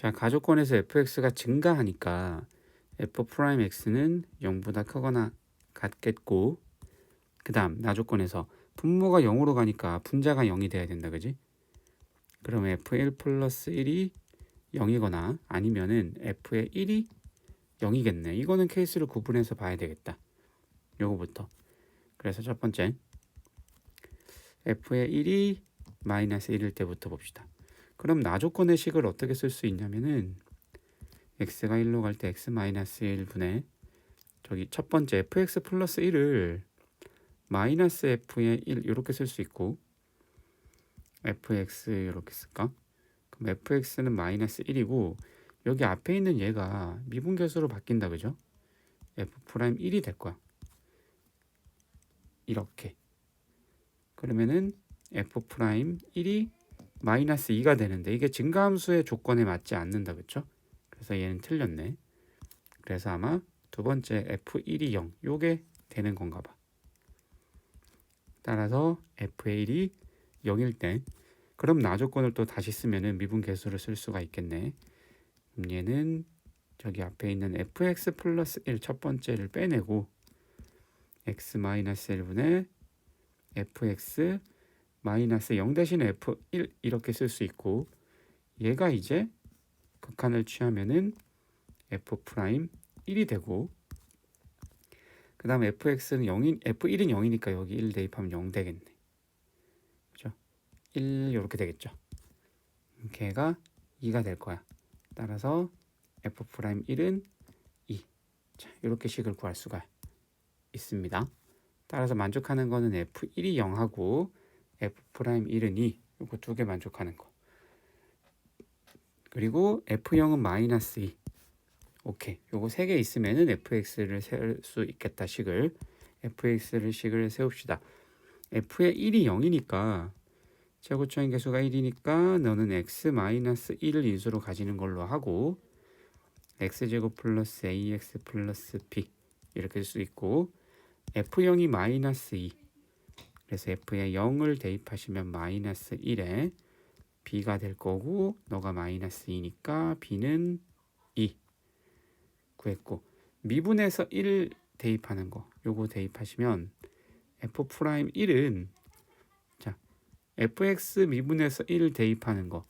자, 가족권에서 fx가 증가하니까 f'x는 0보다 크거나 같겠고, 그 다음 나조건에서 분모가 0으로 가니까 분자가 0이 돼야 된다, 그지? 그럼 f1 플러스 1이 0이거나 아니면은 f의 1이 0이겠네. 이거는 케이스를 구분해서 봐야 되겠다. 요거부터. 그래서 첫 번째 f의 1이 마이너스 1일 때부터 봅시다. 그럼 나조건의 식을 어떻게 쓸 수 있냐면은 x가 1로 갈 때 x 마이너스 1분의 저기 첫 번째 fx 플러스 1을 마이너스 f의 1 이렇게 쓸 수 있고, fx 이렇게 쓸까? 그럼 fx는 마이너스 1이고 여기 앞에 있는 얘가 미분계수로 바뀐다, 그죠? f 프라임 1이 될 거야. 이렇게. 그러면은 f 프라임 1이 마이너스 2가 되는데 이게 증가함수의 조건에 맞지 않는다, 그쵸? 그래서 얘는 틀렸네. 그래서 아마 두 번째 f1이 0 요게 되는 건가 봐. 따라서 f의 1이 0일 때 그럼 나조건을 또 다시 쓰면은 미분계수를 쓸 수가 있겠네. 그럼 얘는 저기 앞에 있는 fx 플러스 1 첫 번째를 빼내고 x 마이너스 1분의 fx 마이너스 0 대신에 f1 이렇게 쓸 수 있고, 얘가 이제 극한을 취하면은 f 프라임 1이 되고, 그 다음 fx는 0인 f1은 0이니까 여기 1 대입하면 0 되겠네. 그죠? 1 이렇게 되겠죠. 걔가 2가 될 거야. 따라서 f 프라임 1은 2. 자, 이렇게 식을 구할 수가 있습니다. 따라서 만족하는 거는 f1이 0하고 f 프라임 1은 2. 이거 두 개 만족하는 거. 그리고 f0은 마이너스 2. 오케이. 요거 세 개 있으면은 fx를 세울 수 있겠다, 식을. fx를 식을 세웁시다. f의 1이 0이니까 최고점인 계수가 1이니까 너는 x 마이너스 1을 인수로 가지는 걸로 하고, x제곱 플러스 ax 플러스 b 이렇게 쓸 수 있고, f0이 마이너스 2. 그래서 f에 0을 대입하시면 마이너스 1에 b가 될 거고, 너가 마이너스 2니까 b는 2 구했고, 미분에서 1 대입하는 거 요거 대입하시면 f 프라임 1은 자 fx 미분에서 1 대입하는 거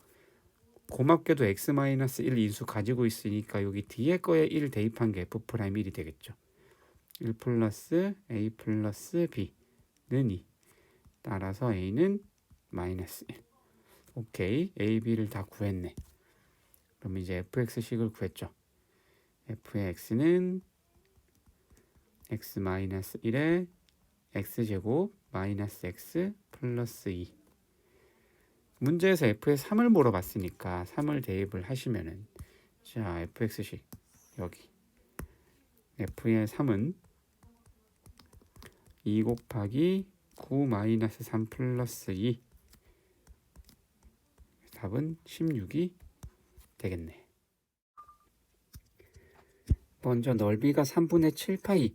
고맙게도 x 마이너스 1 인수 가지고 있으니까 여기 뒤에 거에 1 대입한 게 f 프라임 1이 되겠죠. 1 플러스 a 플러스 b는 2. 따라서 a는 마이너스 1. 오케이. a, b를 다 구했네. 그럼 이제 fx식을 구했죠. f의 x는 x 마이너스 1에 x제곱 마이너스 x 플러스 2. 문제에서 f의 3을 물어봤으니까 3을 대입을 하시면은 자 fx식 여기 f의 3은 2 곱하기 9 마이너스 3 플러스 2. 답은 16이 되겠네. 먼저 넓이가 3분의 7파이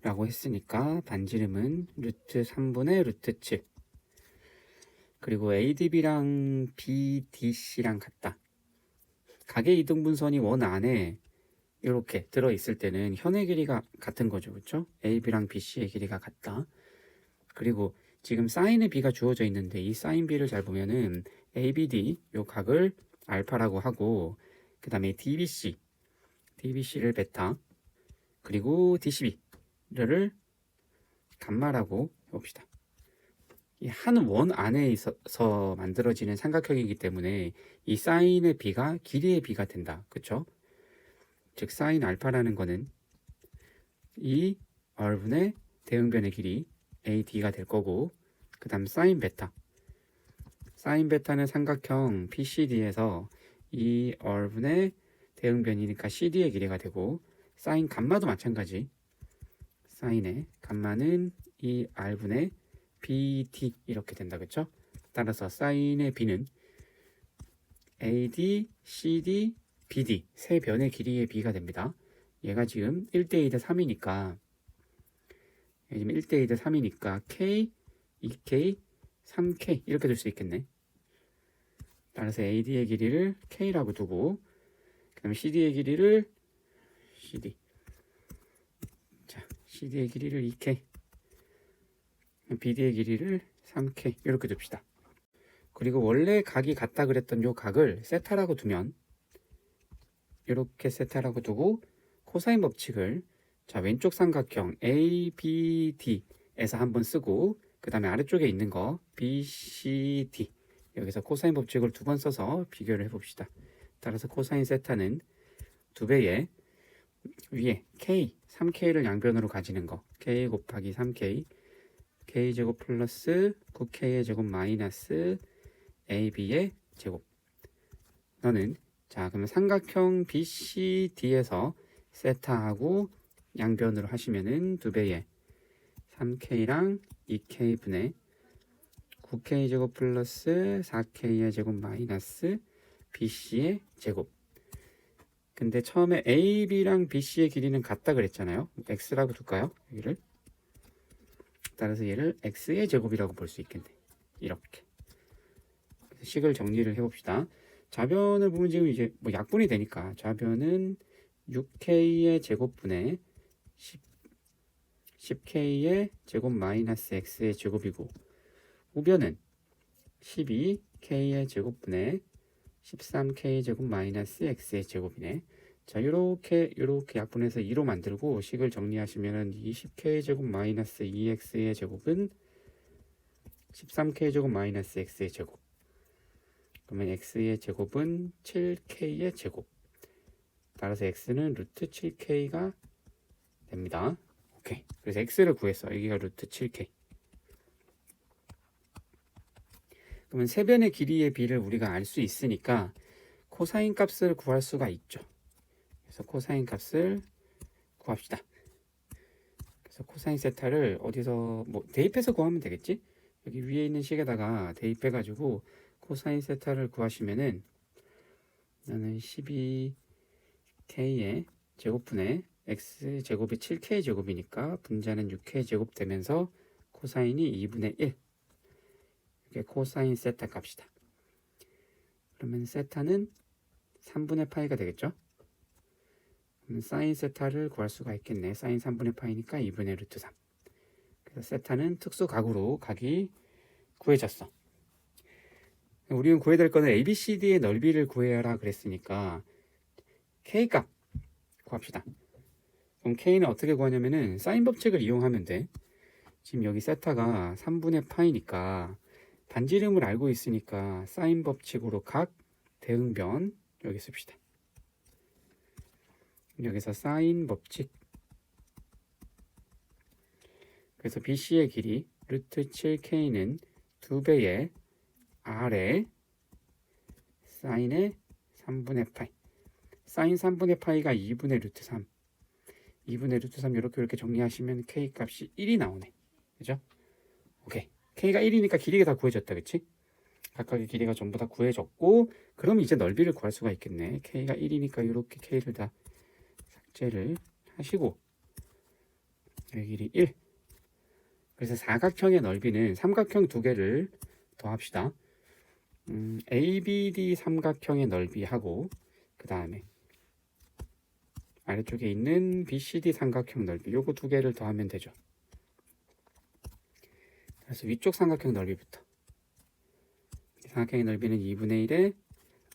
라고 했으니까 반지름은 루트 3분의 루트 7. 그리고 ADB랑 BDC랑 같다. 가계 이등분선이 원 안에 이렇게 들어있을 때는 현의 길이가 같은 거죠. 그렇죠? AB랑 BC의 길이가 같다. 그리고 지금 사인의 B가 주어져 있는데 이 사인 B를 잘 보면은 ABD 요 각을 알파라고 하고, 그 다음에 DBC를 베타, 그리고 DCB를 감마라고 해봅시다. 이 한 원 안에 있어서 만들어지는 삼각형이기 때문에 이 사인의 B가 길이의 B가 된다. 그쵸? 즉 사인 알파라는 거는 이 R분의 대응변의 길이 AD가 될 거고, 그 다음 사인 베타는 삼각형 PCD에서 이 R분의 대응변이니까 CD의 길이가 되고, 사인 감마도 마찬가지. 사인의 감마는 이 R분의 BD 이렇게 된다. 그쵸? 따라서 사인의 B는 AD, CD, BD 세 변의 길이의 B가 됩니다. 얘가 지금 1대 2대 3이니까 지금 1대 2대 3이니까 K, 2K, 3K 이렇게 될 수 있겠네. 따라서 AD의 길이를 K라고 두고 그 다음에 CD의 길이를 CD의 길이를 2K, BD의 길이를 3K 이렇게 둡시다. 그리고 원래 각이 같다 그랬던 요 각을 세타라고 두면 이렇게 세타라고 두고 코사인 법칙을 자 왼쪽 삼각형 ABD에서 한번 쓰고 그 다음에 아래쪽에 있는 거 BCD 여기서 코사인 법칙을 2번 써서 비교를 해봅시다. 따라서 코사인 세타는 2배의 위에 K, 3K를 양변으로 가지는 거 K 곱하기 3K K제곱 플러스 9K의 제곱 마이너스 AB의 제곱 너는 자 그러면 삼각형 BCD에서 세타하고 양변으로 하시면은 2배의 3K랑 2K분의 9K 제곱 플러스 4K의 제곱 마이너스 BC의 제곱. 근데 처음에 AB랑 BC의 길이는 같다 그랬잖아요. X라고 둘까요? 여기를. 따라서 얘를 X의 제곱이라고 볼 수 있겠네. 이렇게. 식을 정리를 해봅시다. 좌변을 보면 지금 이제 뭐 약분이 되니까 좌변은 6K의 제곱분의 10K의 제곱 마이너스 X의 제곱이고 우변은 12K의 제곱분의 13K 제곱 마이너스 X의 제곱이네. 자, 요렇게 약분해서 2로 만들고 식을 정리하시면은 20K 제곱 마이너스 2X의 제곱은 13K 제곱 마이너스 X의 제곱. 그러면 X의 제곱은 7K의 제곱. 따라서 X는 루트 7K가 됩니다. 오케이. 그래서 X를 구했어. 여기가 루트 7K. 그러면 세변의 길이의 비를 우리가 알 수 있으니까 코사인 값을 구할 수가 있죠. 그래서 코사인 값을 구합시다. 그래서 코사인 세타를 어디서 뭐 대입해서 구하면 되겠지? 여기 위에 있는 식에다가 대입해가지고 코사인 세타를 구하시면은 나는 12K의 제곱분의 X 제곱이 7K 제곱이니까 분자는 6K 제곱 되면서 코사인이 2분의 1. 이게 코사인 세타 값이다. 그러면 세타는 3분의 파이가 되겠죠? 그럼 사인 세타를 구할 수가 있겠네. 사인 3분의 파이니까 2분의 루트 3. 그래서 세타는 특수각으로 각이 구해졌어. 우리는 구해야 될 거는 ABCD의 넓이를 구해라 그랬으니까 K값 구합시다. 그럼 K는 어떻게 구하냐면은 사인 법칙을 이용하면 돼. 지금 여기 세타가 3분의 파이니까 반지름을 알고 있으니까 사인 법칙으로 각 대응변 여기 씁시다. 여기서 사인 법칙. 그래서 BC의 길이 루트 7K는 2배의 R에 사인의 3분의 파이. 사인 3분의 파이가 2분의 루트 3. 2분의 루트 3 이렇게 정리하시면 K 값이 1이 나오네. 그죠? 오케이. K가 1이니까 길이가 다 구해졌다. 그치? 각각의 길이가 전부 다 구해졌고 그럼 이제 넓이를 구할 수가 있겠네. K가 1이니까 이렇게 K를 다 삭제를 하시고 여기 길이 1. 그래서 사각형의 넓이는 삼각형 2개를 더합시다. ABD 삼각형의 넓이하고 그 다음에 아래쪽에 있는 BCD 삼각형 넓이 요거 2개를 더하면 되죠. 그래서 위쪽 삼각형 넓이부터 삼각형의 넓이는 2분의 1에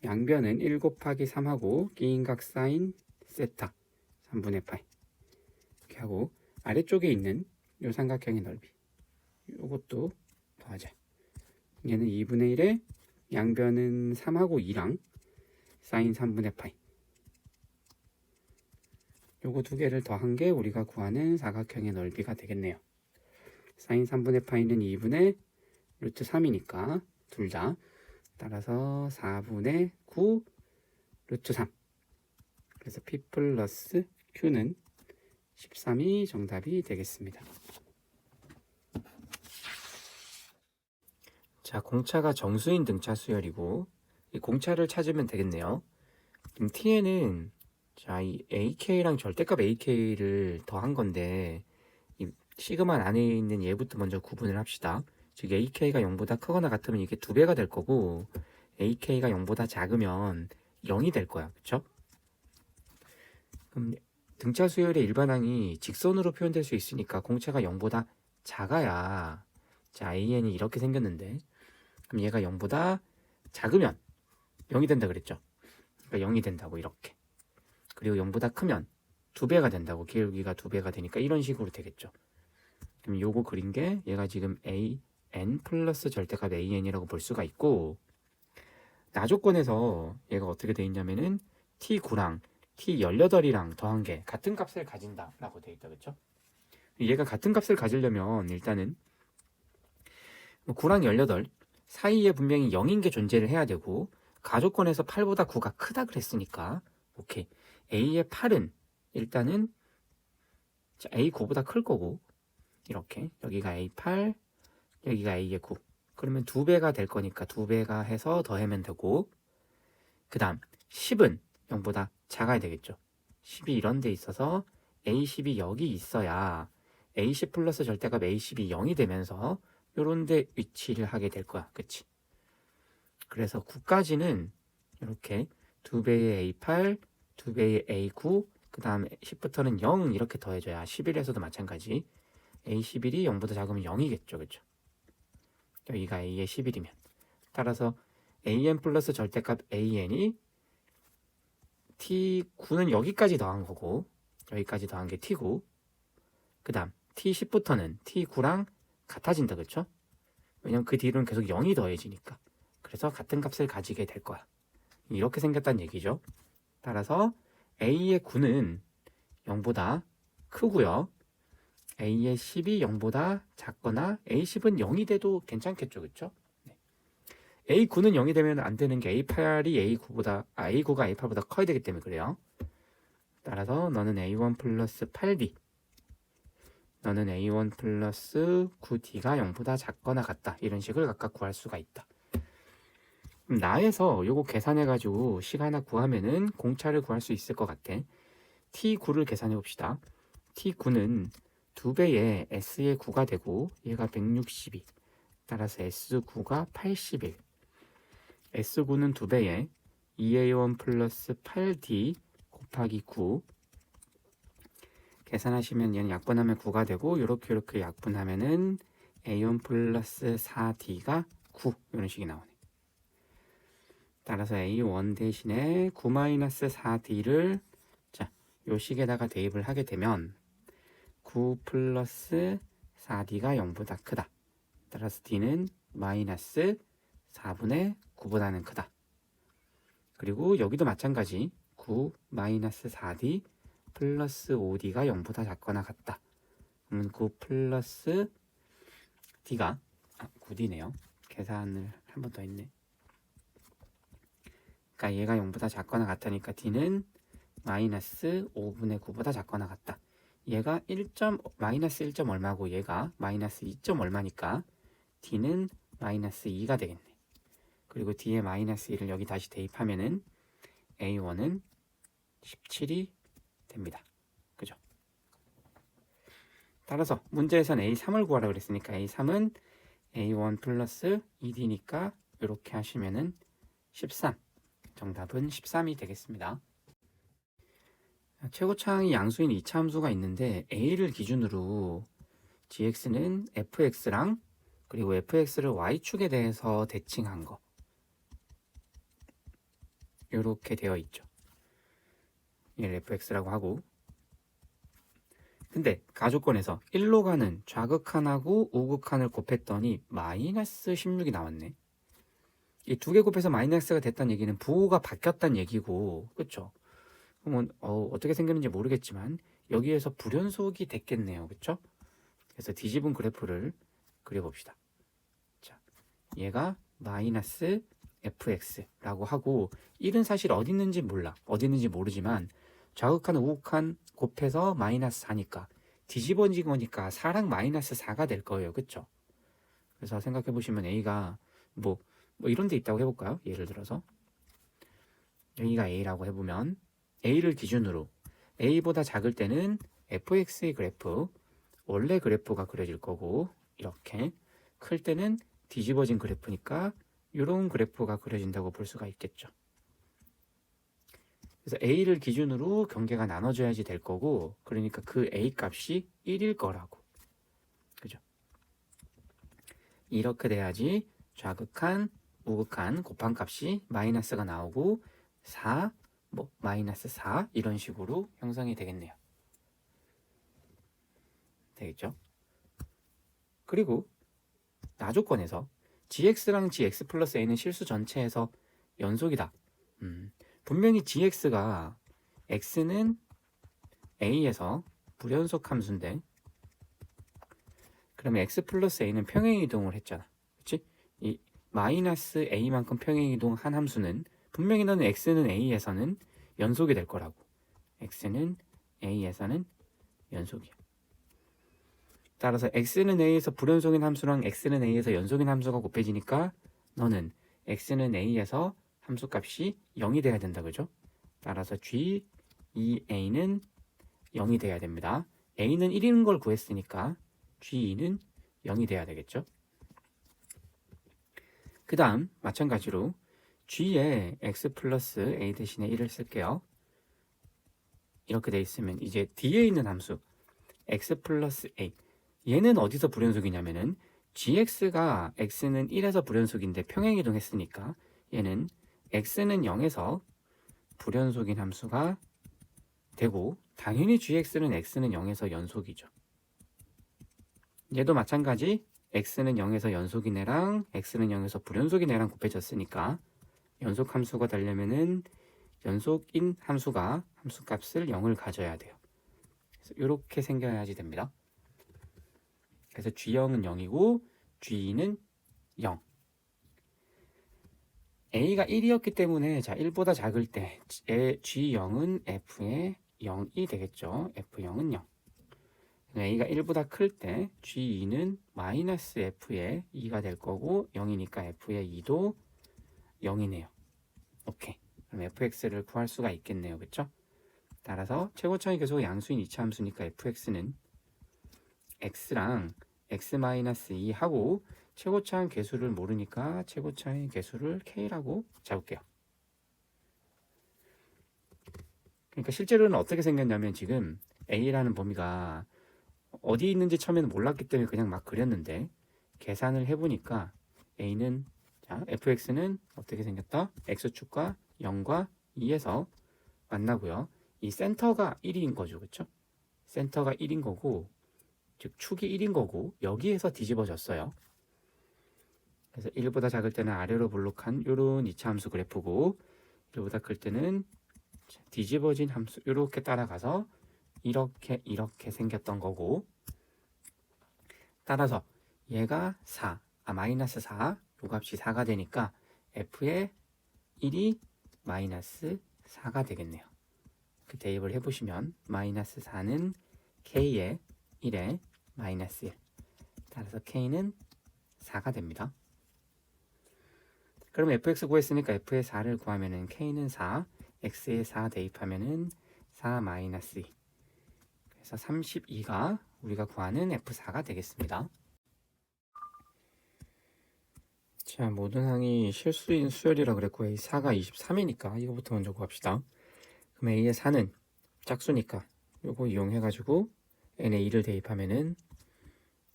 양변은 1 곱하기 3하고 끼인각 사인 세타 3분의 파이 이렇게 하고 아래쪽에 있는 요 삼각형의 넓이 요것도 더하자. 얘는 2분의 1에 양변은 3하고 2랑 사인 3분의 파이 요거 2개를 더한 게 우리가 구하는 사각형의 넓이가 되겠네요. 사인 3분의 파이는 2분의 루트 3이니까 둘 다 따라서 4분의 9 루트 3 그래서 P 플러스 Q는 13이 정답이 되겠습니다. 자, 공차가 정수인 등차 수열이고 이 공차를 찾으면 되겠네요. 그럼 T에는 자, 이 AK랑 절대값 AK를 더한 건데 이 시그마 안에 있는 얘부터 먼저 구분을 합시다. 즉 AK가 0보다 크거나 같으면 이게 2배가 될 거고 ak가 0보다 작으면 0이 될 거야. 그쵸? 그럼 등차 수열의 일반항이 직선으로 표현될 수 있으니까 공차가 0보다 작아야, 자, an이 이렇게 생겼는데, 그럼 얘가 0보다 작으면 0이 된다 그랬죠? 그러니까 0이 된다고 이렇게. 그리고 0보다 크면 2배가 된다고, 기울기가 2배가 되니까 이런 식으로 되겠죠. 그럼 요거 그린 게 얘가 지금 an 플러스 절대값 an이라고 볼 수가 있고, 나조건에서 얘가 어떻게 돼 있냐면은 t9랑 t18이랑 더한 게 같은 값을 가진다 라고 돼 있다. 그쵸? 얘가 같은 값을 가지려면 일단은 9랑 18 사이에 분명히 0인 게 존재를 해야 되고, 가조건에서 8보다 9가 크다 그랬으니까 오케이, a의 8은 일단은 a 9보다 클 거고, 이렇게 여기가 a8 여기가 a의 9, 그러면 2배가 될 거니까 2배가 해서 더하면 되고, 그 다음 10은 0보다 작아야 되겠죠. 10이 이런 데 있어서 a10이 여기 있어야 a10 플러스 절대값 a10이 0이 되면서 요런 데 위치를 하게 될 거야. 그치? 그래서 9까지는 이렇게 2배의 a8 2배의 a9 그 다음 10부터는 0 이렇게 더해줘야, 11에서도 마찬가지 a11이 0보다 작으면 0이겠죠. 그쵸? 여기가 a의 11이면, 따라서 an 플러스 절대값 an이 t9는 여기까지 더한 거고, 여기까지 더한 게 t9, 그 다음 t10부터는 t9랑 같아진다. 그쵸? 왜냐면 그 뒤로는 계속 0이 더해지니까. 그래서 같은 값을 가지게 될 거야. 이렇게 생겼다는 얘기죠. 따라서 a의 9는 0보다 크고요, a의 10이 0보다 작거나 a10은 0이 돼도 괜찮겠죠. 그쵸? 네. a9는 0이 되면 안 되는 게 a8이 a9가 a8보다 커야 되기 때문에 그래요. 따라서 너는 a1 플러스 8d, 너는 a1 플러스 9d가 0보다 작거나 같다, 이런 식을 각각 구할 수가 있다. 그럼 나에서 요거 계산해가지고 식 하나 구하면은 공차를 구할 수 있을 것 같아. t9를 계산해 봅시다. t9는 2배의 s의 9가 되고, 얘가 162, 따라서 s9가 81, s9는 2배의 2a1 플러스 8d 곱하기 9, 계산하시면 얘는 약분하면 9가 되고, 이렇게 약분하면은 a1 플러스 4d가 9, 이런 식이 나오네. 따라서 a1 대신에 9 마이너스 4d를 자, 요 식에다가 대입을 하게 되면 9 플러스 4d가 0보다 크다. 따라서 d는 마이너스 4분의 9보다는 크다. 그리고 여기도 마찬가지 9 마이너스 4d 플러스 5d가 0보다 작거나 같다. 그러면 9 플러스 d가 9d네요. 계산을 한 번 더 했네. 그러니까 얘가 0보다 작거나 같다니까 d는 마이너스 5분의 9보다 작거나 같다. 얘가 마이너스 1점 얼마고 얘가 마이너스 2점 얼마니까 d는 마이너스 2가 되겠네. 그리고 d에 마이너스 1을 여기 다시 대입하면은 a1은 17이 됩니다. 그죠? 따라서 문제에서는 a3을 구하라고 그랬으니까 a3은 a1 플러스 2d니까 이렇게 하시면은 13, 정답은 13이 되겠습니다. 최고차항이 양수인 2차 함수가 있는데 a를 기준으로 gx는 fx랑 그리고 fx를 y축에 대해서 대칭한 거, 이렇게 되어 있죠. 얘를 fx라고 하고, 근데 가조건에서 1로 가는 좌극한하고 우극한을 곱했더니 마이너스 16이 나왔네. 이 두 개 곱해서 마이너스가 됐다는 얘기는 부호가 바뀌었다는 얘기고, 그쵸? 그러면 어떻게 생겼는지 모르겠지만 여기에서 불연속이 됐겠네요. 그쵸? 그래서 뒤집은 그래프를 그려봅시다. 자, 얘가 마이너스 fx라고 하고, 1은 사실 어디 있는지 몰라. 어디 있는지 모르지만 좌극한 우극한 곱해서 마이너스 4니까 뒤집어진 거니까 4랑 마이너스 4가 될 거예요. 그쵸? 그래서 생각해 보시면 a가 뭐 이런 데 있다고 해볼까요? 예를 들어서 여기가 a라고 해보면 a를 기준으로 a보다 작을 때는 fx의 그래프, 원래 그래프가 그려질 거고, 이렇게 클 때는 뒤집어진 그래프니까 이런 그래프가 그려진다고 볼 수가 있겠죠. 그래서 A를 기준으로 경계가 나눠져야지 될 거고, 그러니까 그 A 값이 1일 거라고. 그죠? 이렇게 돼야지 좌극한, 우극한 곱한 값이 마이너스가 나오고 4, 마이너스 4 이런 식으로 형성이 되겠네요. 되겠죠? 그리고 나조건에서 gx랑 gx 플러스 a는 실수 전체에서 연속이다. 분명히 gx가 x는 a에서 불연속 함수인데, 그러면 x 플러스 a는 평행이동을 했잖아. 그치? 이 마이너스 a만큼 평행이동한 함수는 분명히 너는 x는 a에서는 연속이 될 거라고. x는 a에서는 연속이야. 따라서 x는 a에서 불연속인 함수랑 x는 a에서 연속인 함수가 곱해지니까 너는 x는 a에서 함수값이 0이 돼야 된다. 그죠? 따라서 g, 2a는 0이 돼야 됩니다. a는 1인 걸 구했으니까 g2는 0이 돼야 되겠죠? 그 다음 마찬가지로 g에 x 플러스 a 대신에 1을 쓸게요. 이렇게 돼 있으면 이제 뒤에 있는 함수 x 플러스 a, 얘는 어디서 불연속이냐면은 gx가 x는 1에서 불연속인데 평행이동했으니까 얘는 x는 0에서 불연속인 함수가 되고, 당연히 gx는 x는 0에서 연속이죠. 얘도 마찬가지 x는 0에서 연속인 애랑 x는 0에서 불연속인 애랑 곱해졌으니까 연속 함수가 되려면은 연속인 함수가 함수값을 0을 가져야 돼요. 그래서 이렇게 생겨야지 됩니다. 그래서 G0은 0이고 G2는 0. A가 1이었기 때문에 자 1보다 작을 때 G0은 F의 0이 되겠죠. F0은 0. A가 1보다 클 때 G2는 마이너스 F의 2가 될 거고 0이니까 F의 2도 0이네요. 오케이. 그럼 fx를 구할 수가 있겠네요. 그쵸? 따라서 최고차의 계속 양수인 이차 함수니까 fx는 x랑 x-2 하고 최고차의 계수를 모르니까 최고차의 계수를 k라고 잡을게요. 그러니까 실제로는 어떻게 생겼냐면 지금 a라는 범위가 어디 있는지 처음에는 몰랐기 때문에 그냥 막 그렸는데 계산을 해보니까 a는 자 fx는 어떻게 생겼다? x축과 0과 2에서 만나고요. 이 센터가 1인 거죠. 그쵸? 센터가 1인 거고 즉 축이 1인 거고 여기에서 뒤집어졌어요. 그래서 1보다 작을 때는 아래로 볼록한 이런 2차 함수 그래프고 1보다 클 때는 뒤집어진 함수 이렇게 따라가서 이렇게 생겼던 거고, 따라서 얘가 4, 마이너스 4, 요 값이 4가 되니까 f의 1이 마이너스 4가 되겠네요. 그 대입을 해보시면 마이너스 4는 k의 1에 마이너스 1, 따라서 k는 4가 됩니다. 그럼 fx 구했으니까 f의 4를 구하면은 k는 4, x의 4 대입하면은 4 마이너스 2, 그래서 32가 우리가 구하는 f4가 되겠습니다. 자, 모든 항이 실수인 수열이라 그랬고 a 4가 23이니까 이거부터 먼저 구합시다. 그럼 a의 4는 짝수니까 요거 이용해가지고 n에 2를 대입하면은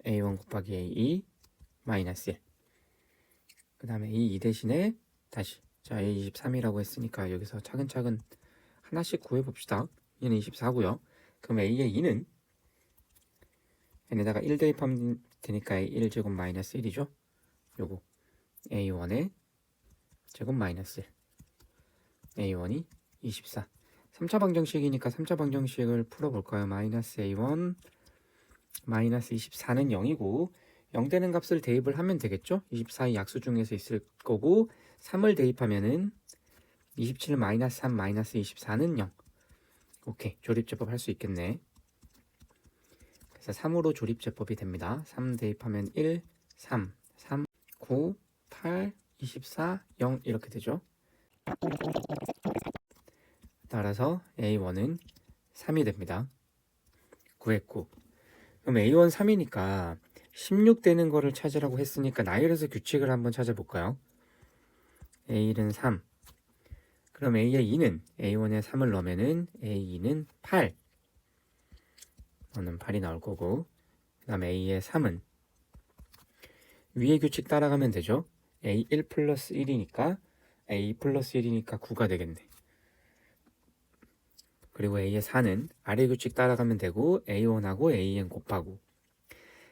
a1 곱하기 a2 마이너스 1, 그 다음에 a2 대신에 다시 자 a23이라고 했으니까 여기서 차근차근 하나씩 구해봅시다. 얘는 24고요. 그럼 a의 2는 n에다가 1 대입하면 되니까 a1제곱 마이너스 1이죠. 요거 a1의 제곱 마이너스 1, a1이 24. 3차 방정식이니까 3차 방정식을 풀어볼까요? 마이너스 a1 마이너스 24는 0이고 0 되는 값을 대입을 하면 되겠죠? 24의 약수 중에서 있을 거고 3을 대입하면은 27 마이너스 3 마이너스 24는 0. 오케이, 조립제법 할 수 있겠네. 그래서 3으로 조립제법이 됩니다. 3 대입하면 1, 3, 3, 9, 8, 24, 0 이렇게 되죠. 따라서 A1은 3이 됩니다. 구했고, 그럼 A1 3이니까 16 되는 거를 찾으라고 했으니까 나열해서 규칙을 한번 찾아볼까요? A1은 3. 그럼 A의 2는 A1에 3을 넣으면은 A2는 8. 너는 8이 나올 거고, 그 다음 A의 3은 위의 규칙 따라가면 되죠. A1 플러스 1이니까 A 플러스 1이니까 9가 되겠네. 그리고 A의 4는 아래 규칙 따라가면 되고 A1하고 AN 곱하고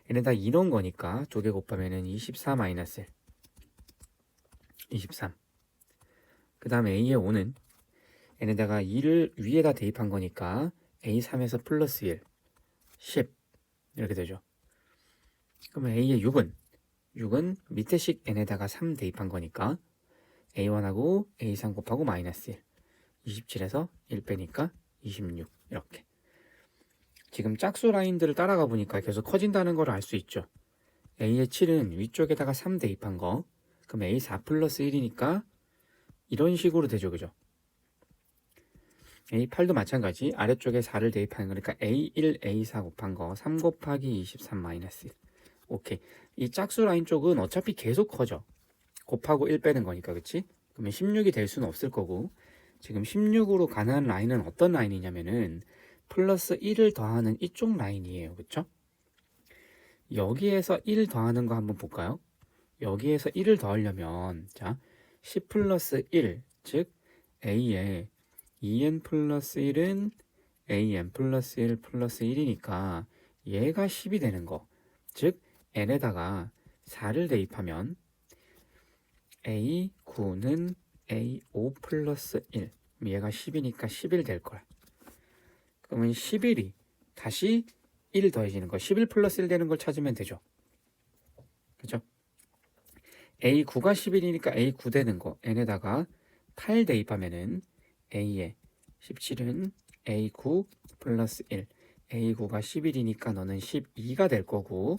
얘는 다 2 넣은 거니까 2개 곱하면 24 마이너스 1 23. 그 다음 A의 5는 얘네다가 2를 위에다 대입한 거니까 A3에서 플러스 1 10 이렇게 되죠. 그러면 A의 6은 밑에 식 n에다가 3 대입한 거니까 A1하고 A3 곱하고 마이너스 1 27에서 1 빼니까 26 이렇게. 지금 짝수 라인들을 따라가 보니까 계속 커진다는 걸 알 수 있죠. A의 7은 위쪽에다가 3 대입한 거, 그럼 A4 플러스 1이니까 이런 식으로 되죠, 그죠? A8도 마찬가지, 아래쪽에 4를 대입하는 거니까 A1, A4 곱한 거 3 곱하기 23 마이너스 1. 오케이. 이 짝수 라인 쪽은 어차피 계속 커져. 곱하고 1 빼는 거니까, 그치? 그러면 16이 될 수는 없을 거고, 지금 16으로 가는 라인은 어떤 라인이냐면은 플러스 1을 더하는 이쪽 라인이에요. 그쵸? 여기에서 1 더하는 거 한번 볼까요? 여기에서 1을 더하려면 자 10 플러스 1, 즉 A에 2n 플러스 1은 an 플러스 1 플러스 1이니까 얘가 10이 되는 거. 즉 n에다가 4를 대입하면 A9는 A5 플러스 1. 얘가 10이니까 11 될 거야. 그러면 11이 다시 1 더해지는 거. 11 플러스 1 되는 걸 찾으면 되죠. 그죠? A9가 11이니까 A9 되는 거. n에다가 8 대입하면은 A에 17은 A9 플러스 1. A9가 11이니까 너는 12가 될 거고,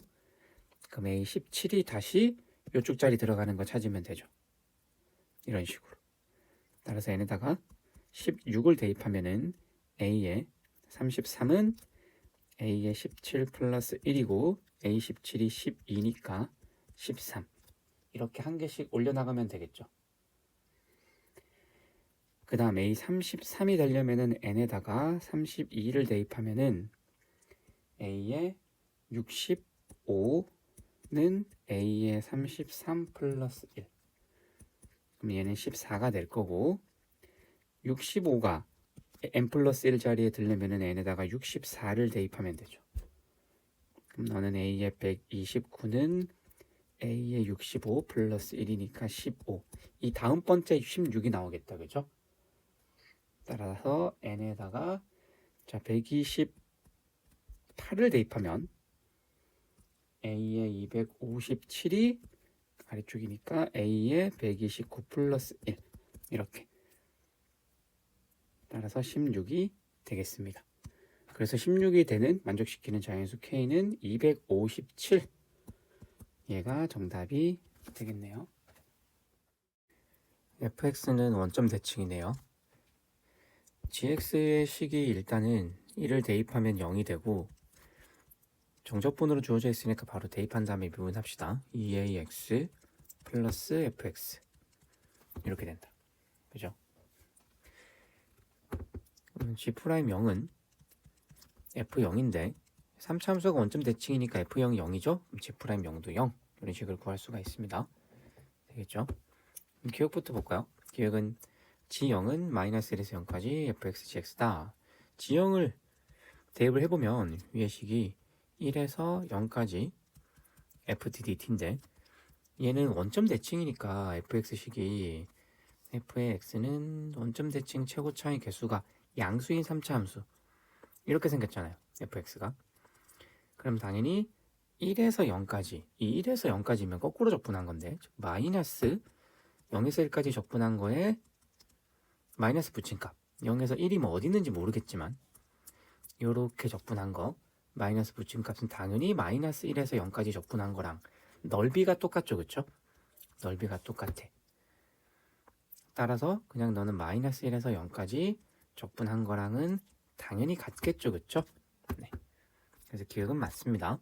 그럼 A17이 다시 요쪽 자리 들어가는 거 찾으면 되죠. 이런 식으로. 따라서 n에다가 16을 대입하면은 A에 33은 A에 17 플러스 1이고 A17이 12니까 13. 이렇게 한 개씩 올려나가면 되겠죠. 그 다음 A33이 되려면은 n에다가 32를 대입하면은 A에 65는 A에 33 플러스 1. 그럼 얘는 14가 될 거고, 65가 n 플러스 1 자리에 들려면은 n에다가 64를 대입하면 되죠. 그럼 너는 A에 129는 A에 65 플러스 1이니까 15. 이 다음 번째 16이 나오겠다. 그죠? 따라서 n에다가 자 128을 대입하면 A에 257이 아래쪽이니까 A에 129 플러스 1 이렇게. 따라서 16이 되겠습니다. 그래서 16이 되는 만족시키는 자연수 K는 257. 얘가 정답이 되겠네요. fx는 원점 대칭이네요. gx의 식이 일단은 1을 대입하면 0이 되고, 정적분으로 주어져 있으니까 바로 대입한 다음에 미분합시다. 2ax 플러스 fx 이렇게 된다. 그죠? 그럼 g'0은 f0인데 3차함수가 원점 대칭이니까 f0이 0이죠? 그럼 g'0도 0 이런 식으로 구할 수가 있습니다. 되겠죠? 그럼 기억부터 볼까요? 기억은 g0은 마이너스 1에서 0까지 fx, gx다. g0을 대입을 해보면 위의 식이 1에서 0까지 fdt인데 얘는 원점 대칭이니까 fx식이 f의 x는 원점 대칭 최고 차이 개수가 양수인 3차함수 이렇게 생겼잖아요. fx가. 그럼 당연히 1에서 0까지, 이 1에서 0까지면 거꾸로 적분한 건데 마이너스 0에서 1까지 적분한 거에 마이너스 붙인 값 0에서 1이 뭐 어디 있는지 모르겠지만 이렇게 적분한 거 마이너스 붙인 값은 당연히 마이너스 1에서 0까지 적분한 거랑 넓이가 똑같죠. 그쵸? 넓이가 똑같아. 따라서 그냥 너는 마이너스 1에서 0까지 적분한 거랑은 당연히 같겠죠. 그쵸? 네. 그래서 기억은 맞습니다.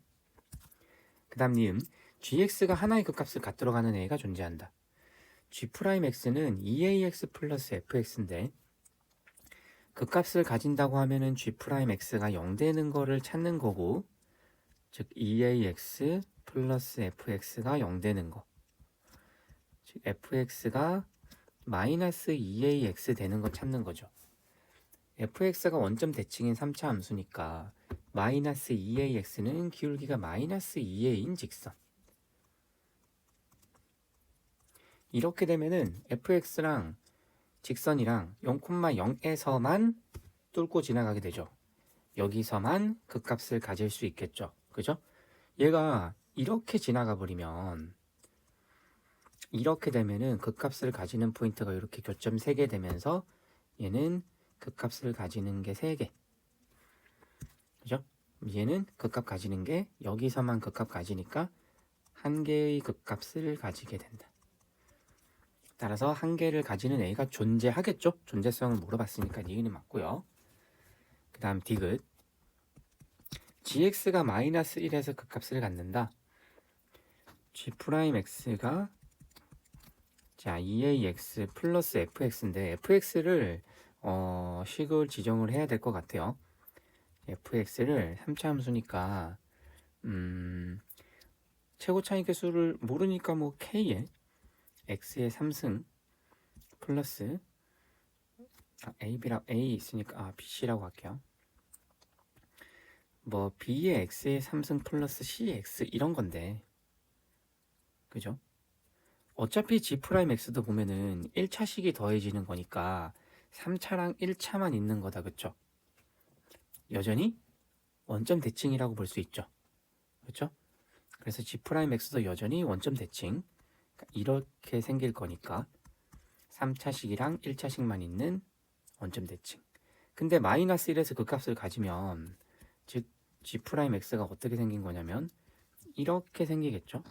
그 다음 니은 gx가 하나의 극값을 갖들어 가는 애가 존재한다. G'X는 2ax 플러스 fx인데 그 값을 가진다고 하면은 G'X가 0 되는 거를 찾는 거고, 즉 2ax 플러스 fx가 0 되는 거, 즉 fx가 마이너스 2ax 되는 거 찾는 거죠. fx가 원점 대칭인 3차 함수니까 마이너스 2ax는 기울기가 마이너스 2a인 직선. 이렇게 되면은 fx랑 직선이랑 0,0에서만 뚫고 지나가게 되죠. 여기서만 그 값을 가질 수 있겠죠. 그죠? 얘가 이렇게 지나가 버리면, 이렇게 되면은 그 값을 가지는 포인트가 이렇게 교점 3개 되면서 얘는 그 값을 가지는 게 3개. 그죠? 얘는 그 값 가지는 게 여기서만 그 값 가지니까 한 개의 그 값을 가지게 된다. 따라서 한 개를 가지는 A가 존재하겠죠? 존재성을 물어봤으니까 이의는 맞고요. 그 다음 디귿. gx가 마이너스 1에서 그 값을 갖는다. g'x가 자 2ax 플러스 fx인데 fx를 식을 지정을 해야 될 것 같아요. fx를 3차 함수니까 최고 차이계수를 모르니까 뭐 k에 x의 3승 플러스 a 있으니까 bc라고 할게요. 뭐 b의 x의 3승 플러스 cx 이런 건데, 그죠? 어차피 g'x도 보면은 1차식이 더해지는 거니까 3차랑 1차만 있는 거다. 그쵸? 여전히 원점 대칭이라고 볼 수 있죠. 그렇죠? 그래서 g'x도 여전히 원점 대칭, 이렇게 생길 거니까 3차식이랑 1차식만 있는 원점 대칭. 근데 마이너스 1에서 그 값을 가지면, 즉 g'x가 어떻게 생긴 거냐면 이렇게 생기겠죠.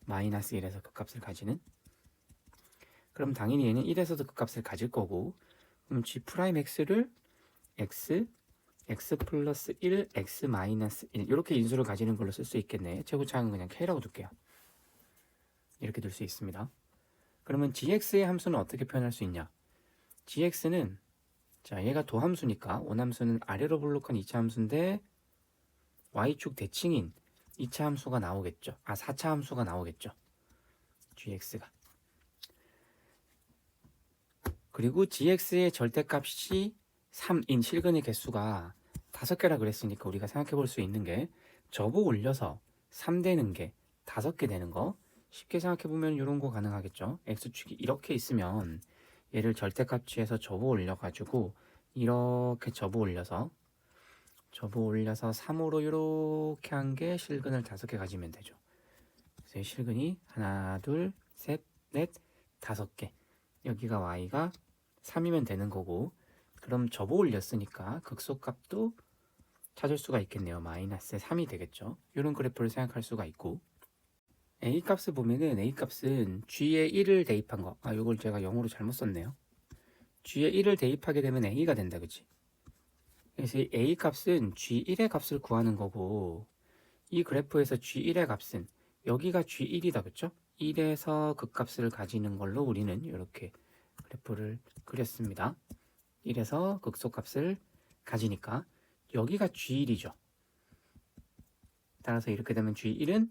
마이너스 1에서 그 값을 가지는. 그럼 당연히 얘는 1에서도 그 값을 가질 거고, 그럼 g'x를 x 플러스 1, x 마이너스 1 이렇게 인수를 가지는 걸로 쓸 수 있겠네. 최고차항은 그냥 k라고 둘게요. 이렇게 둘 수 있습니다. 그러면 gx의 함수는 어떻게 표현할 수 있냐? gx는 자 얘가 도함수니까 원함수는 아래로 볼록한 2차 함수인데 y축 대칭인 2차 함수가 나오겠죠. 4차 함수가 나오겠죠. gx가. 그리고 gx의 절대값이 3인 실근의 개수가 5개라 그랬으니까 우리가 생각해 볼 수 있는 게 접어 올려서 3 되는 게 5개 되는 거, 쉽게 생각해 보면 이런 거 가능하겠죠. x축이 이렇게 있으면 얘를 절대값 취해서 접어 올려 가지고 이렇게 접어 올려서 3으로 이렇게 한 게 실근을 5개 가지면 되죠. 그래서 실근이 하나, 둘, 셋, 넷, 5개. 여기가 y가 3이면 되는 거고, 그럼 접어 올렸으니까 극소값도 찾을 수가 있겠네요. 마이너스 3이 되겠죠. 이런 그래프를 생각할 수가 있고, a 값을 보면은 a 값은 g에 1을 대입한 거, 이걸 제가 영어로 잘못 썼네요. g에 1을 대입하게 되면 a가 된다, 그치? 그래서 a 값은 g1의 값을 구하는 거고, 이 그래프에서 g1의 값은 여기가 g1이다, 그쵸? 1에서 그 값을 가지는 걸로 우리는 이렇게 그래프를 그렸습니다. 1에서 극소값을 가지니까 여기가 g1이죠. 따라서 이렇게 되면 g1은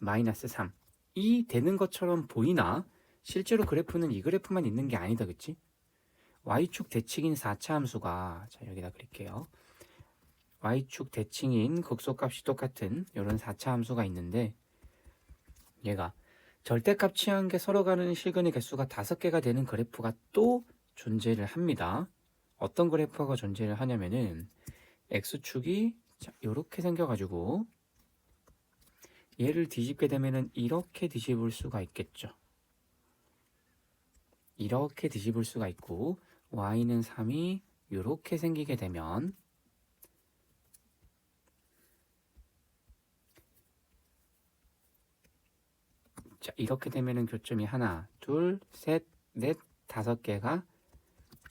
마이너스 3이 되는 것처럼 보이나 실제로 그래프는 이 그래프만 있는 게 아니다, 그치? y축 대칭인 4차 함수가, 자 여기다 그릴게요. y축 대칭인 극소값이 똑같은 이런 4차 함수가 있는데, 얘가 절대값 취한 게 서로 가는 실근의 개수가 5개가 되는 그래프가 또 존재를 합니다. 어떤 그래프가 존재를 하냐면은 x축이 이렇게 생겨가지고 얘를 뒤집게 되면은 이렇게 뒤집을 수가 있겠죠. 이렇게 뒤집을 수가 있고, y는 3이 이렇게 생기게 되면, 자 이렇게 되면은 교점이 하나, 둘, 셋, 넷, 5개가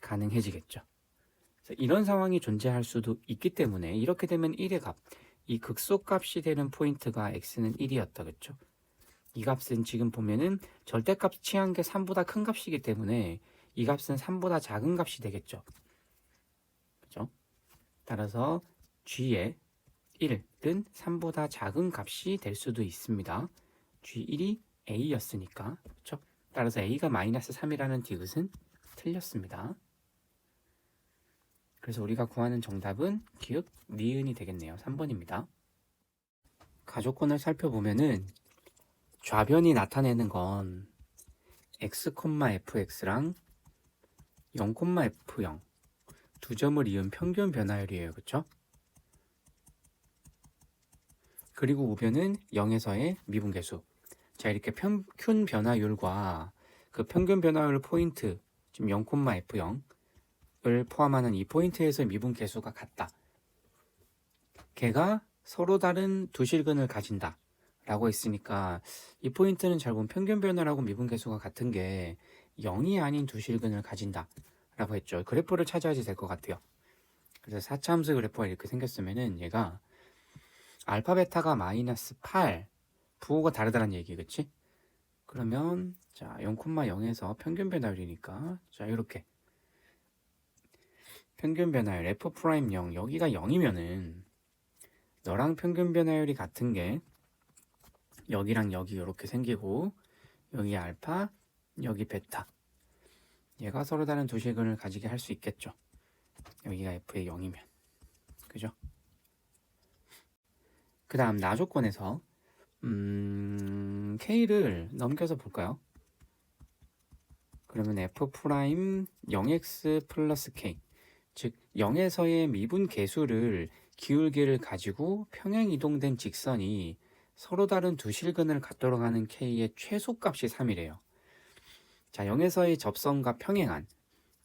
가능해지겠죠. 그래서 이런 상황이 존재할 수도 있기 때문에 이렇게 되면 1의 값, 이 극소값이 되는 포인트가 x는 1이었다, 그렇죠? 이 값은 지금 보면은 절대값 취한 게 3보다 큰 값이기 때문에 이 값은 3보다 작은 값이 되겠죠. 그죠? 따라서 g의 1은 3보다 작은 값이 될 수도 있습니다. g1이 a였으니까. 그렇죠? 따라서 a가 마이너스 3이라는 디귿은 틀렸습니다. 그래서 우리가 구하는 정답은 기역 니은이 되겠네요. 3번입니다. 가조건을 살펴보면은 좌변이 나타내는 건 x, fx랑 0, f0 두 점을 이은 평균 변화율이에요. 그렇죠? 그리고 우변은 0에서의 미분계수. 자, 이렇게 평균 변화율과 그 평균 변화율 포인트, 지금 0, f0을 포함하는 이 포인트에서의 미분계수가 같다. 걔가 서로 다른 두 실근을 가진다. 라고 했으니까 이 포인트는 잘 보면 평균 변화라고 미분계수가 같은 게 0이 아닌 두 실근을 가진다. 라고 했죠. 그래프를 찾아야지 될 것 같아요. 그래서 4차 함수 그래프가 이렇게 생겼으면은 얘가 알파 베타가 마이너스 8 부호가 다르다는 얘기, 그치? 그러면 자 0,0에서 평균 변화율이니까 자 이렇게 평균 변화율 f'0 여기가 0이면은 너랑 평균 변화율이 같은 게 여기랑 여기 이렇게 생기고 여기 알파 여기 베타 얘가 서로 다른 두 실근을 가지게 할 수 있겠죠. 여기가 f의 0이면 그죠? 그 다음 나조건에서 K를 넘겨서 볼까요? 그러면 F' 0x 플러스 K 즉 0에서의 미분 계수를 기울기를 가지고 평행 이동된 직선이 서로 다른 두 실근을 갖도록 하는 K의 최소값이 3이래요. 자, 0에서의 접선과 평행한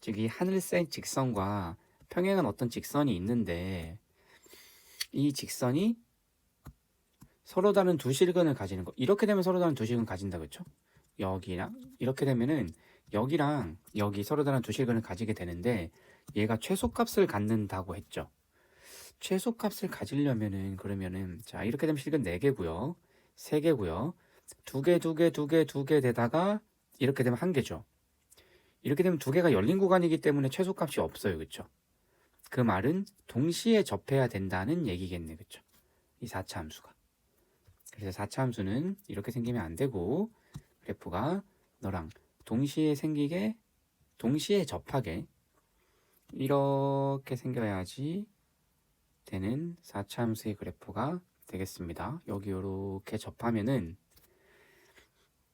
즉 이 하늘색 직선과 평행한 어떤 직선이 있는데 이 직선이 서로 다른 두 실근을 가지는 거. 이렇게 되면 서로 다른 두 실근 가진다. 그렇죠? 여기랑 이렇게 되면은 여기랑 여기 서로 다른 두 실근을 가지게 되는데 얘가 최소값을 갖는다고 했죠. 최소값을 가지려면은 그러면은 자 이렇게 되면 실근 4개고요. 3개고요. 2개, 2개, 2개, 2개 되다가 이렇게 되면 1개죠. 이렇게 되면 2개가 열린 구간이기 때문에 최소값이 없어요. 그렇죠? 그 말은 동시에 접해야 된다는 얘기겠네. 그렇죠? 이 4차 함수가. 그래서 4차 함수는 이렇게 생기면 안 되고 그래프가 너랑 동시에 생기게 동시에 접하게 이렇게 생겨야지 되는 4차 함수의 그래프가 되겠습니다. 여기 이렇게 접하면은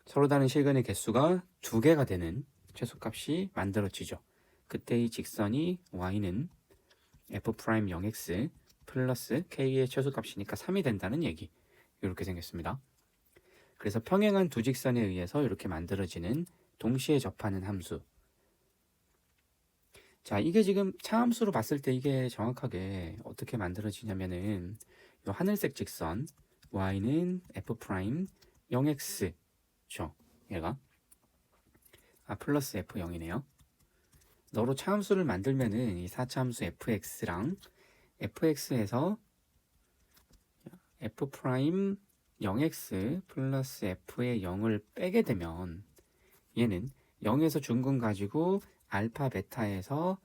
서로 다른 실근의 개수가 2개가 되는 최소값이 만들어지죠. 그때 이 직선이 y는 f'0x 플러스 k의 최소값이니까 3이 된다는 얘기. 이렇게 생겼습니다. 그래서 평행한 두 직선에 의해서 이렇게 만들어지는 동시에 접하는 함수. 자, 이게 지금 차함수로 봤을 때 이게 정확하게 어떻게 만들어지냐면은 이 하늘색 직선 y는 f'0x 얘가 플러스 f0이네요. 너로 차함수를 만들면은 이 4차 함수 fx랑 fx에서 f'0x 플러스 f의 0을 빼게 되면 얘는 0에서 중근 가지고 알파 베타에서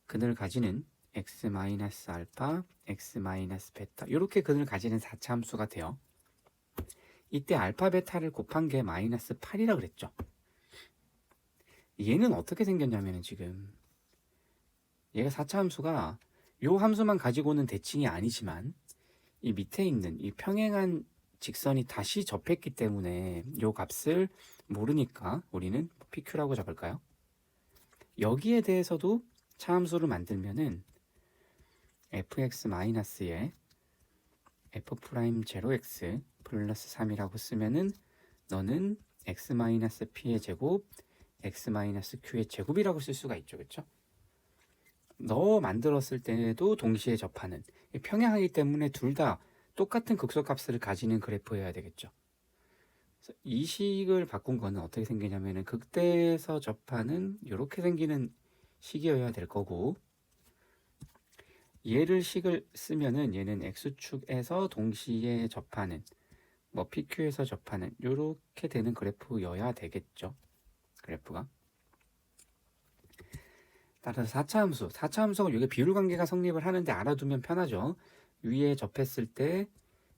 근을 가지는 x 마이너스 알파, x 마이너스 베타 이렇게 근을 가지는 4차 함수가 돼요. 이때 알파 베타를 곱한 게 마이너스 8이라 그랬죠. 얘는 어떻게 생겼냐면 지금 얘가 4차 함수가 요 함수만 가지고는 대칭이 아니지만 이 밑에 있는 이 평행한 직선이 다시 접했기 때문에 요 값을 모르니까 우리는 PQ라고 잡을까요? 여기에 대해서도 차함수를 만들면은 fx-에 f'0x 플러스 3이라고 쓰면은 너는 x-p의 제곱 x-q의 제곱이라고 쓸 수가 있죠. 그렇죠? 너 만들었을 때도 동시에 접하는 평행하기 때문에 둘 다 똑같은 극소값을 가지는 그래프여야 되겠죠. 그래서 이 식을 바꾼 거는 어떻게 생기냐면은 극대에서 접하는 이렇게 생기는 식이어야 될 거고 얘를 식을 쓰면은 얘는 x축에서 동시에 접하는 뭐 PQ에서 접하는 요렇게 되는 그래프여야 되겠죠. 그래프가. 따라서 4차 함수. 4차 함수가 이게 비율 관계가 성립을 하는데 알아두면 편하죠. 위에 접했을 때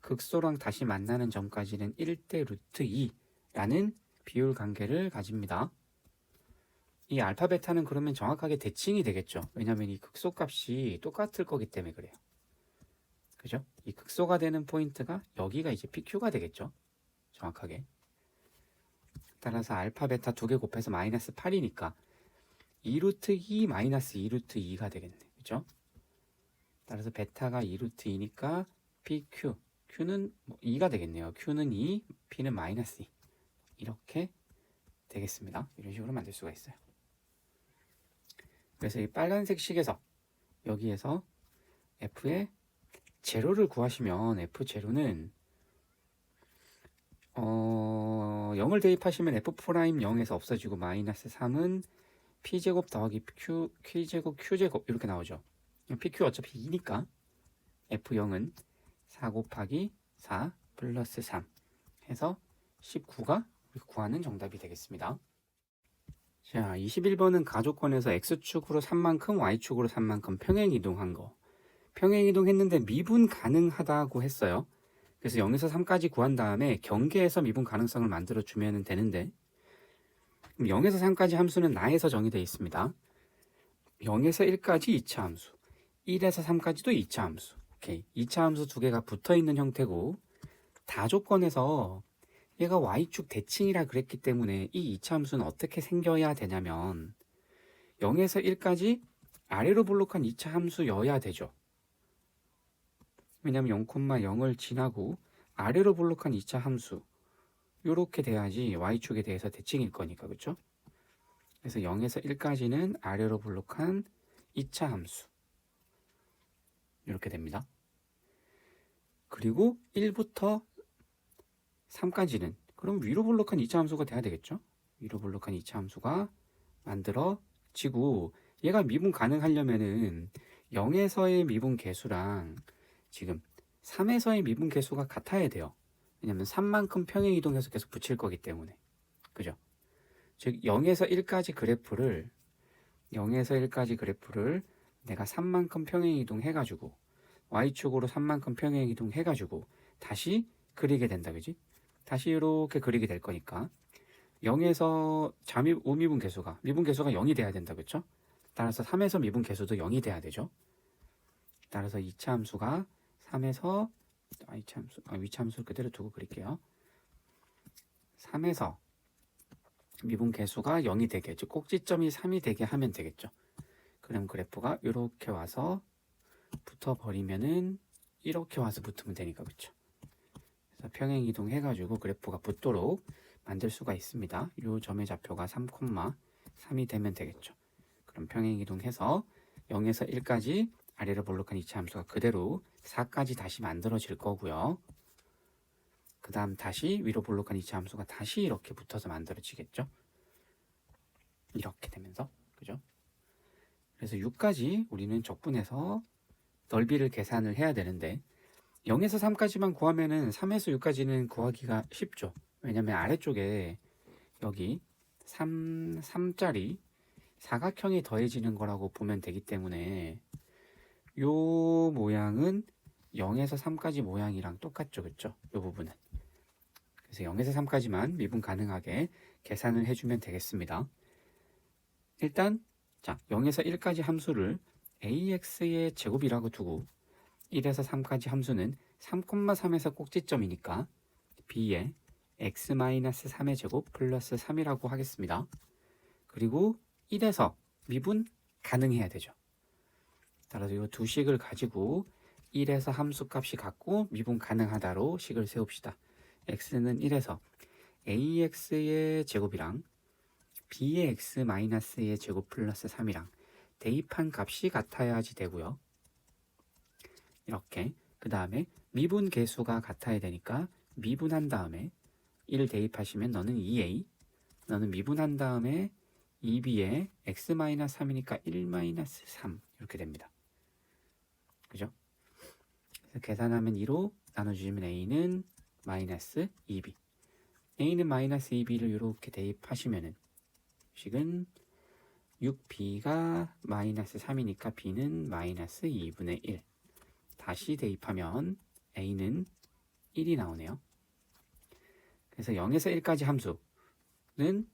극소랑 다시 만나는 점까지는 1대 루트 2라는 비율 관계를 가집니다. 이 알파 베타는 그러면 정확하게 대칭이 되겠죠. 왜냐하면 이 극소 값이 똑같을 거기 때문에 그래요. 그죠? 이 극소가 되는 포인트가 여기가 이제 PQ가 되겠죠. 정확하게. 따라서 알파 베타 두 개 곱해서 마이너스 8이니까 2루트 2 마이너스 2루트 2가 되겠네. 그죠? 따라서 베타가 2루트 2니까 PQ, Q는 2가 되겠네요. Q는 2, P는 마이너스 2. 이렇게 되겠습니다. 이런 식으로 만들 수가 있어요. 그래서 이 빨간색 식에서 여기에서 F의 제로를 구하시면 F0는 0을 대입하시면 F' 0에서 없어지고 마이너스 3은 P제곱 더하기 Q제곱 Q제곱 이렇게 나오죠. PQ 어차피 2니까 F0은 4 곱하기 4 플러스 3 해서 19가 구하는 정답이 되겠습니다. 자, 21번은 가족권에서 X축으로 3만큼 Y축으로 3만큼 평행이동한 거. 평행이동했는데 미분 가능하다고 했어요. 그래서 0에서 3까지 구한 다음에 경계에서 미분 가능성을 만들어 주면 되는데 0에서 3까지 함수는 나에서 정의되어 있습니다. 0에서 1까지 2차 함수, 1에서 3까지도 2차 함수. 오케이. 2차 함수 두 개가 붙어 있는 형태고 다조건에서 얘가 y축 대칭이라 그랬기 때문에 이 2차 함수는 어떻게 생겨야 되냐면 0에서 1까지 아래로 볼록한 2차 함수여야 되죠. 왜냐하면 0,0을 지나고 아래로 볼록한 2차 함수 요렇게 돼야지 y축에 대해서 대칭일 거니까. 그렇죠? 그래서 0에서 1까지는 아래로 볼록한 2차 함수 이렇게 됩니다. 그리고 1부터 3까지는 그럼 위로 볼록한 2차 함수가 돼야 되겠죠? 위로 볼록한 2차 함수가 만들어지고 얘가 미분 가능하려면은 0에서의 미분 개수랑 지금 3에서의 미분 개수가 같아야 돼요. 왜냐면 3만큼 평행 이동해서 계속 붙일 거기 때문에. 그죠? 즉 0에서 1까지 그래프를 내가 3만큼 평행 이동해가지고 y축으로 3만큼 평행 이동해가지고 다시 그리게 된다. 그지? 다시 이렇게 그리게 될 거니까 0에서 우미분 개수가 미분 개수가 0이 돼야 된다. 그렇죠? 따라서 3에서 미분 개수도 0이 돼야 되죠. 따라서 2차 함수가 3에서 위차 함수를 그대로 두고 그릴게요. 3에서 미분 개수가 0이 되게, 즉 꼭지점이 3이 되게 하면 되겠죠. 그럼 그래프가 이렇게 와서 붙어버리면은 이렇게 와서 붙으면 되니까. 그렇죠? 그래서 평행 이동해가지고 그래프가 붙도록 만들 수가 있습니다. 이 점의 좌표가 3,3이 되면 되겠죠. 그럼 평행 이동해서 0에서 1까지 아래로 볼록한 2차 함수가 그대로 4까지 다시 만들어질 거고요. 그 다음 다시 위로 볼록한 2차 함수가 다시 이렇게 붙어서 만들어지겠죠. 이렇게 되면서. 그죠? 그래서 6까지 우리는 적분해서 넓이를 계산을 해야 되는데 0에서 3까지만 구하면은 3에서 6까지는 구하기가 쉽죠. 왜냐면 아래쪽에 여기 3짜리 사각형이 더해지는 거라고 보면 되기 때문에 요 모양은 0에서 3까지 모양이랑 똑같죠. 그렇죠? 요 부분은. 그래서 0에서 3까지만 미분 가능하게 계산을 해주면 되겠습니다. 일단 자 0에서 1까지 함수를 ax의 제곱이라고 두고 1에서 3까지 함수는 3,3에서 꼭지점이니까 b의 x-3의 제곱 플러스 3이라고 하겠습니다. 그리고 1에서 미분 가능해야 되죠. 따라서 이 두 식을 가지고 1에서 함수 값이 같고 미분 가능하다로 식을 세웁시다. x는 1에서 ax의 제곱이랑 b의 x-의 제곱 플러스 3이랑 대입한 값이 같아야지 되고요. 이렇게 그 다음에 미분 개수가 같아야 되니까 미분한 다음에 1 대입하시면 너는 2a, 너는 미분한 다음에 2b에 x-3이니까 1-3 이렇게 됩니다. 그죠? 그래서 계산하면 2로 나눠주시면 a는 마이너스 2b. a는 마이너스 2b를 이렇게 대입하시면은 식은 6b가 마이너스 3이니까 b는 마이너스 2분의 1. 다시 대입하면 a는 1이 나오네요. 그래서 0에서 1까지 함수는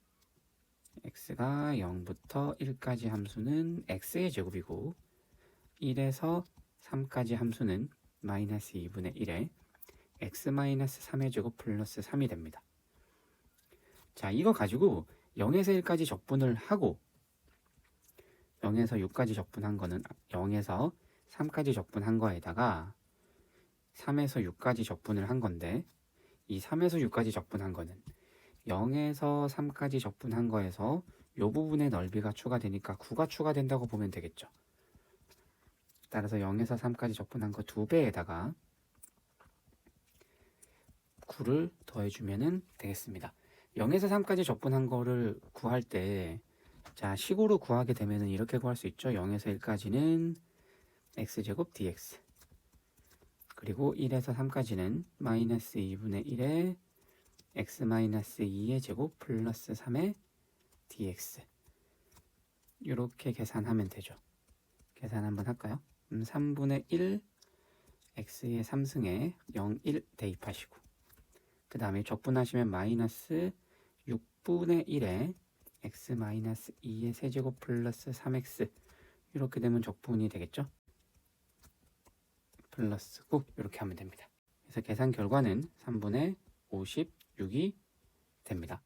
x가 0부터 1까지 함수는 x의 제곱이고 1에서 3까지 함수는 마이너스 2분의 1에 x 마이너스 3의 제곱 플러스 3이 됩니다. 자, 이거 가지고 0에서 1까지 적분을 하고 0에서 6까지 적분한 거는 0에서 3까지 적분한 거에다가 3에서 6까지 적분을 한 건데 이 3에서 6까지 적분한 거는 0에서 3까지 적분한 거에서 이 부분의 넓이가 추가되니까 9가 추가된다고 보면 되겠죠. 따라서 0에서 3까지 적분한 거 2배에다가 9를 더해주면 되겠습니다. 0에서 3까지 적분한 거를 구할 때 자, 식으로 구하게 되면 이렇게 구할 수 있죠. 0에서 1까지는 x제곱 dx 그리고 1에서 3까지는 마이너스 2분의 1에 x 마이너스 2의 제곱 플러스 3의 dx 이렇게 계산하면 되죠. 계산 한번 할까요? 3분의 1 x의 3승에 0, 1 대입하시고 그 다음에 적분하시면 마이너스 6분의 1에 x 마이너스 2의 세제곱 플러스 3x 이렇게 되면 적분이 되겠죠? 플러스 9 이렇게 하면 됩니다. 그래서 계산 결과는 3분의 56이 됩니다.